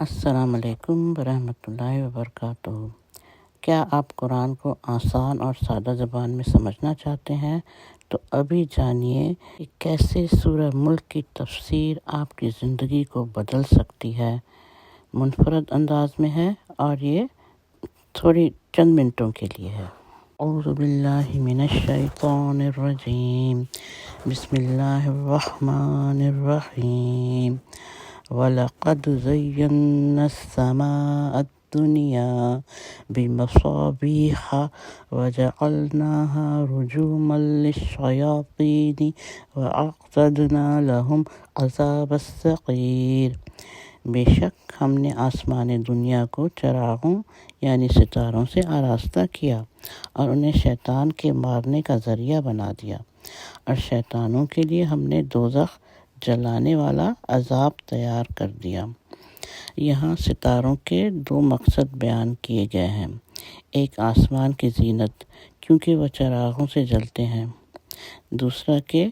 السلام علیکم ورحمۃ اللہ وبرکاتہ۔ کیا آپ قرآن کو آسان اور سادہ زبان میں سمجھنا چاہتے ہیں؟ تو ابھی جانیے کہ کیسے سورہ ملک کی تفسیر آپ کی زندگی کو بدل سکتی ہے۔ منفرد انداز میں ہے اور یہ تھوڑی چند منٹوں کے لیے ہے۔ اعوذ باللہ من الشیطان الرجیم، بسم اللہ الرحمن الرحیم۔ وَلَقَدْ زَيَّنَّا السَّمَاءَ الدُّنْيَا بِمَصَابِيحَ وَجَعَلْنَاهَا رُجُومًا لِلشَّيَاطِينِ وَأَعْتَدْنَا لَهُمْ عَذَابَ السَّعِيرِ۔ بے شک ہم نے آسمان دنیا کو چراغوں یعنی ستاروں سے آراستہ کیا اور انہیں شیطان کے مارنے کا ذریعہ بنا دیا، اور شیطانوں کے لیے ہم نے دوزخ جلانے والا عذاب تیار کر دیا۔ یہاں ستاروں کے دو مقصد بیان کیے گئے ہیں۔ ایک آسمان کی زینت، کیونکہ وہ چراغوں سے جلتے ہیں۔ دوسرا کہ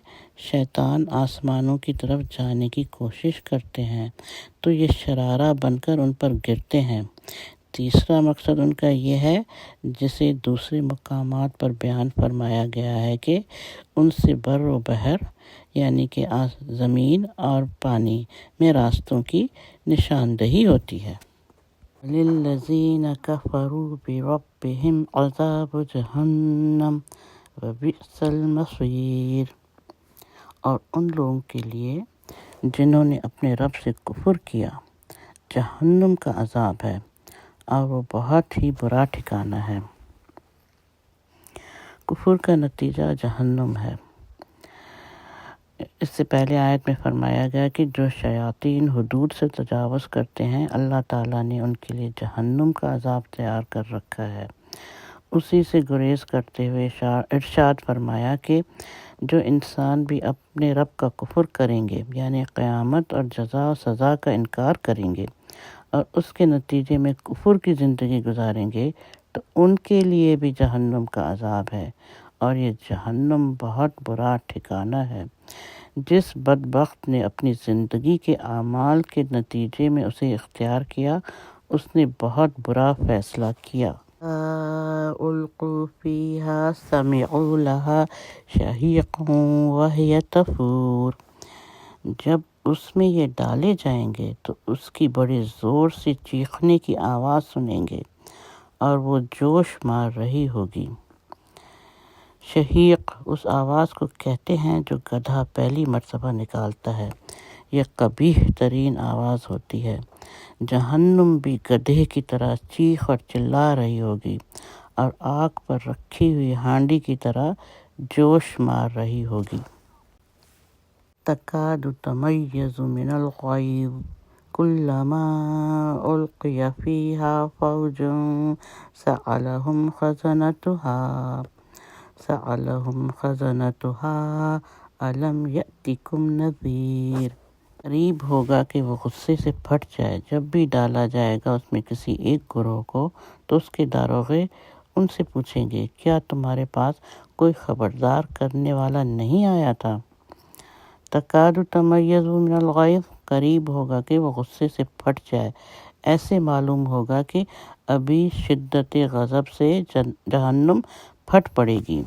شیطان آسمانوں کی طرف جانے کی کوشش کرتے ہیں تو یہ شرارہ بن کر ان پر گرتے ہیں۔ تیسرا مقصد ان کا یہ ہے، جسے دوسرے مقامات پر بیان فرمایا گیا ہے کہ ان سے بر و بحر یعنی کہ زمین اور پانی میں راستوں کی نشاندہی ہوتی ہے۔ لِلَّذِينَ كَفَرُوا بِرَبِّهِمْ عَذَابُ جَهَنَّمَ وَبِئْسَ الْمَصِيرُ۔ اور ان لوگوں کے لیے جنہوں نے اپنے رب سے کفر کیا، جہنم کا عذاب ہے اور وہ بہت ہی برا ٹھکانہ ہے۔ کفر کا نتیجہ جہنم ہے۔ اس سے پہلے آیت میں فرمایا گیا کہ جو شیاطین حدود سے تجاوز کرتے ہیں، اللہ تعالیٰ نے ان کے لیے جہنم کا عذاب تیار کر رکھا ہے۔ اسی سے گریز کرتے ہوئے ارشاد فرمایا کہ جو انسان بھی اپنے رب کا کفر کریں گے یعنی قیامت اور جزا و سزا کا انکار کریں گے اور اس کے نتیجے میں کفر کی زندگی گزاریں گے تو ان کے لیے بھی جہنم کا عذاب ہے، اور یہ جہنم بہت برا ٹھکانہ ہے۔ جس بدبخت نے اپنی زندگی کے اعمال کے نتیجے میں اسے اختیار کیا، اس نے بہت برا فیصلہ کیا۔ القوا فیہا سمعوا لہا شہیقا وہی تفور۔ جب اس میں یہ ڈالے جائیں گے تو اس کی بڑے زور سے چیخنے کی آواز سنیں گے اور وہ جوش مار رہی ہوگی۔ شہیق اس آواز کو کہتے ہیں جو گدھا پہلی مرتبہ نکالتا ہے۔ یہ قبیح ترین آواز ہوتی ہے۔ جہنم بھی گدھے کی طرح چیخ اور چلا رہی ہوگی اور آگ پر رکھی ہوئی ہانڈی کی طرح جوش مار رہی ہوگی۔ تکاد تمیز من الغیظ کلما القی فیہا فوج سألهم خزنتها ألم يأتكم نذیر۔ قریب ہوگا کہ وہ غصے سے پھٹ جائے جب بھی ڈالا جائے گا اس میں کسی ایک گروہ کو، تو اس کے داروغے ان سے پوچھیں گے کیا تمہارے پاس کوئی خبردار کرنے والا نہیں آیا تھا؟ تکاد تمیز من الغیظ، قریب ہوگا کہ وہ غصے سے پھٹ جائے، ایسے معلوم ہوگا کہ ابھی شدت غضب سے جہنم پھٹ پڑے گی۔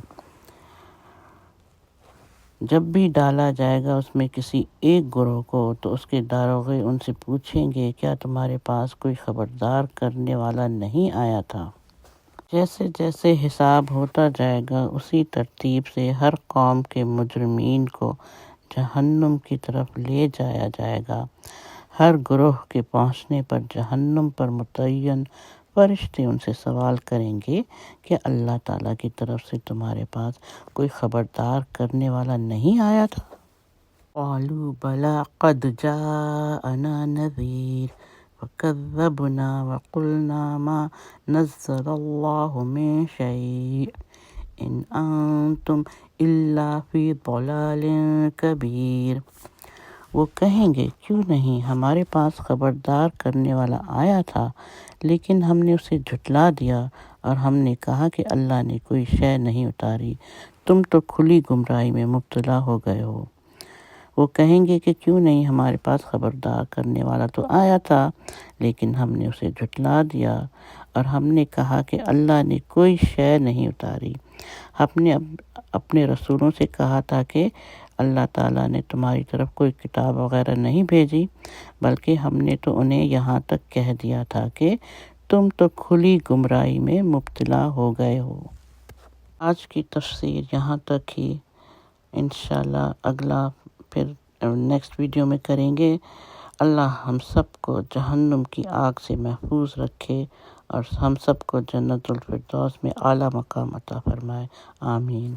جب بھی ڈالا جائے گا اس میں کسی ایک گروہ کو تو اس کے داروغے ان سے پوچھیں گے کیا تمہارے پاس کوئی خبردار کرنے والا نہیں آیا تھا؟ جیسے جیسے حساب ہوتا جائے گا اسی ترتیب سے ہر قوم کے مجرمین کو جہنم کی طرف لے جایا جائے گا۔ ہر گروہ کے پہنچنے پر جہنم پر متعین فرشتے ان سے سوال کریں گے کہ اللہ تعالیٰ کی طرف سے تمہارے پاس کوئی خبردار کرنے والا نہیں آیا تھا؟ قالوا بلی قد جاءنا نذیر فکذبنا وقلنا ما نزل اللہ من شیء ان انتم الا فی ضلال کبیر۔ وہ کہیں گے کیوں نہیں، ہمارے پاس خبردار کرنے والا آیا تھا لیکن ہم نے اسے جھٹلا دیا اور ہم نے کہا کہ اللہ نے کوئی شے نہیں اتاری، تم تو کھلی گمراہی میں مبتلا ہو گئے ہو۔ وہ کہیں گے کہ کیوں نہیں، ہمارے پاس خبردار کرنے والا تو آیا تھا لیکن ہم نے اسے جھٹلا دیا، اور ہم نے کہا کہ اللہ نے کوئی شے نہیں اتاری۔ ہم نے اپنے رسولوں سے کہا تھا کہ اللہ تعالیٰ نے تمہاری طرف کوئی کتاب وغیرہ نہیں بھیجی، بلکہ ہم نے تو انہیں یہاں تک کہہ دیا تھا کہ تم تو کھلی گمراہی میں مبتلا ہو گئے ہو۔ آج کی تفسیر یہاں تک ہی، انشاءاللہ اگلا پھر نیکسٹ ویڈیو میں کریں گے۔ اللہ ہم سب کو جہنم کی آگ سے محفوظ رکھے اور ہم سب کو جنت الفردوس میں اعلیٰ مقام عطا فرمائے، آمین۔